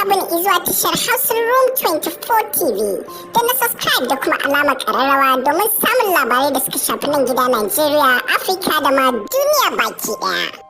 marhabin izuwa tashar Hausa Room 24 TV. Da na subscribe da kuma alamar ƙararrawa domin samun labarai da suka shafi nan gida Najeriya, Afirka da ma duniya baki ɗaya.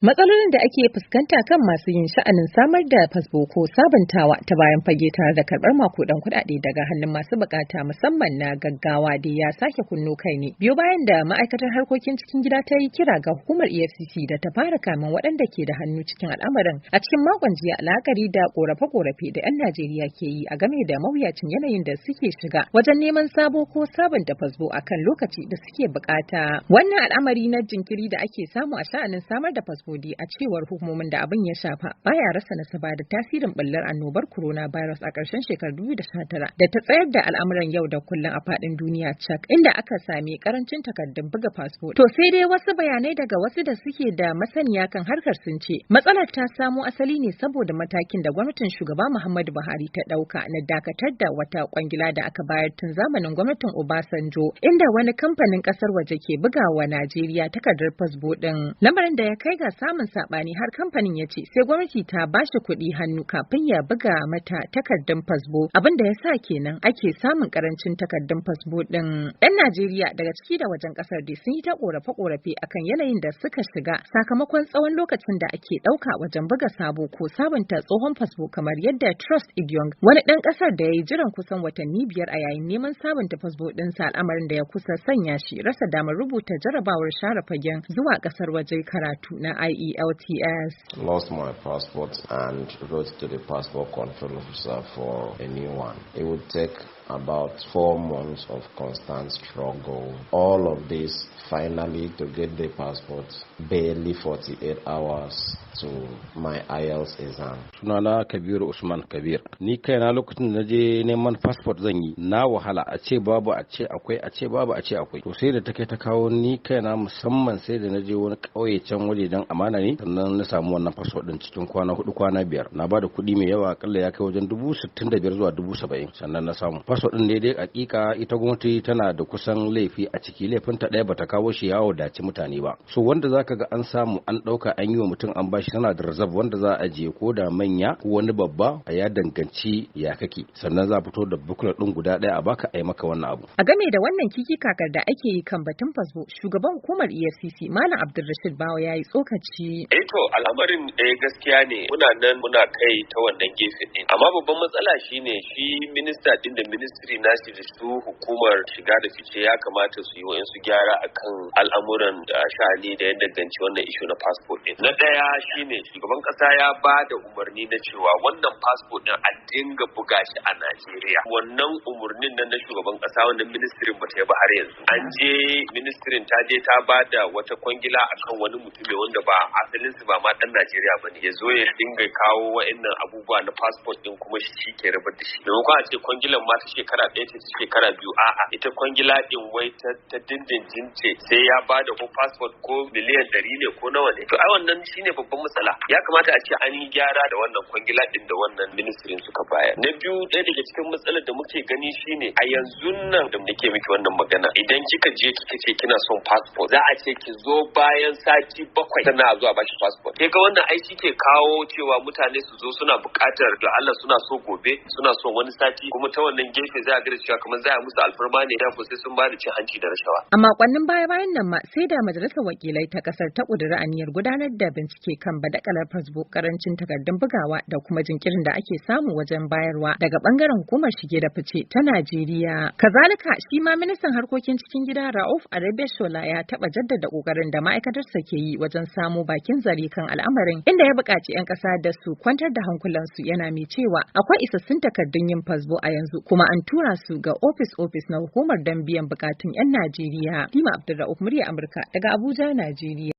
Matsalolin da ake fuskanta kan masu yin sha'anin samar da fasfo ko sabuntawa ta bayan fage tare da karɓar makudan kuɗaɗe daga hannun masu bukata musamman na gaggawa da ya sake kunno kai ne. Biyo bayan da ma'aikatar harkokin cikin gida ta yi kira ga hukumar EFCC da ta fara kamen waɗanda ke da hannu cikin al'amarin a cikin makon jiya la'akari da ƙorafe-ƙorafe da 'yan Najeriya ke yi a game da mawuyacin yanayin da suke shiga wajen neman sabo ko sabunta fasfo akan lokaci da suke bukata. Wannan al'amari na jinkiri da ake samu a sha'anin samar da fasfo a cewar hukumomin da abin ya shafa baya rasa nasaba da tasirin ɓullar annobar coronavirus a ƙarshen shekarar 2019 da ta tsayar da al'amuran yau da kullum a faɗin duniya cak inda aka sami karancin takardun buga fasfo. To sai dai wasu bayanai daga wasu da suke da masaniya kan harkar sun ce matsalar ta samo asali ne saboda matakin da gwamnatin shugaba Muhammadu Buhari ta ɗauka na dakatar da wata kwangila da aka bayar tun zamanin gwamnatin Obasanjo inda wani kamfanin ƙasar waje ke bugawa Najeriya takardar fasfo ɗin. Lamarin da ya kai ga samun sabani har kamfanin ya ce sai gwamnati ta bashi kuɗi hannu kafin ya buga mata takardun fasfo abin da ya sa kenan ake samun karancin takardun fasfo din. Yan Najeriya daga ciki da wajen kasar dai sun yi ta korafe-korafe akan yanayin da suka shiga sakamakon tsawon lokacin da ake ɗauka wajen buga sabo ko sabunta tsohon fasfo kamar yadda Trust Igyong wani ɗan ƙasar da ya yi jiran kusan watanni 5 a yayin neman sabunta fasfo ɗinsa al'amarin da ya kusa sanya shi rasa damar rubuta jarabawar share fagen zuwa ƙasar waje karatu na IELTS. Lost my passport and wrote to the passport control officer for a new one. It would take about 4 months of constant struggle. All of this finally to get the passport, barely 48 hours to my IELTS exam. Sunana Kabiru Usman Kabir. Ni kaina lokacin da naje neman passport zan yi na wahala a ce babu a ce akwai a ce babu a ce akwai. To sai da take ta kawo ni kaina musamman sai da naje wani kauye can waje dan amana ne sannan na samu wannan passport din cikin kwana 4 kwana 5. Na bada kuɗi mai yawa akalla ya kai wajen 65,000 zuwa 70,000 sannan na samu. Passport din dai hakika ita gwamnati tana da kusan laifi a ciki laifin ta ɗaya bata kawo shi yawo dace mutane ba. So wanda zaka ga an samu an dauka an yi wa mutum an bashi tana da reserve wanda za a je ko da manya ko wani babba a ya danganci ya kake sannan za a fito da booklet din guda ɗaya a baka ai maka wannan abu. A game da wannan kiki kakar da ake yi kan batun fasfo shugaban hukumar EFCC Malam Abdulrashid Bawa yayi tsokaci. To al'amarin gaskiya ne muna kai ta wannan gefe din amma babban matsala shine shi minista din da ministry nashi da su hukumar shiga da fice ya kamata su yi wa'insu gyara akan al'amuran da sha'ani da ya danganci wannan ishu na passport din. Na daya shine shugaban kasa ya ba da umarni na cewa wannan passport din a dinga buga shi a Najeriya. Wannan umarnin nan na shugaban kasa wannan ministry ba ta yi ba har yanzu. An je ministry ta je ta ba da wata kwangila akan wani mutum wanda ba asalin su ba ma dan Najeriya bane ya zo ya dinga kawo wa'annan abubuwa na passport din kuma shi ke rabar da shi. Domin a ce kwangilan ma ta shekara 1 ta shekara 2 a'a ita kwangila din wai ta dindindin ce sai ya ba da ko passport ko miliyan 100 ne ko nawa ne. To ai wannan shine babban matsala. Ya kamata a ce an yi gyara da wannan kwangila din da wannan ministry suka bayar. Na biyu ɗaya daga cikin matsalar da muke gani shine a yanzu nan da nake miki wannan magana idan kika je kika ce kina son passport za a ce ki zo bayan sati 7 sannan a zo a bashi passport. Ke ga wannan ai ke kawo cewa mutane su zo suna buƙatar da Allah suna so gobe suna son wani sati kuma ta wannan gefe za a ga cewa kamar za a musu alfarma ne da sai sun ba da cin hanci da rashawa. A makonnin baya-bayan nan ma sai da majalisar wakilai ta kasar ta kudura aniyar gudanar da bincike kan badakalar fasfo karancin takardun bugawa da kuma jinkirin da ake samu wajen bayarwa daga bangaren hukumar shige da fice ta Najeriya. Kazalika shi ma ministan harkokin cikin gida Rauf Arebeshola ya taba jaddada kokarin da ma'aikatarsa ke yi wajen samo bakin zare kan al'amarin inda ya buƙaci 'yan ƙasa da su kwantar da hankulansu yana mai cewa akwai isassun takardun yin fasfo a yanzu kuma an tura su ga ofis na hukumar don biyan bukatun 'yan Najeriya. Dima Abdulrauf murya Amurka daga Abuja, Najeriya.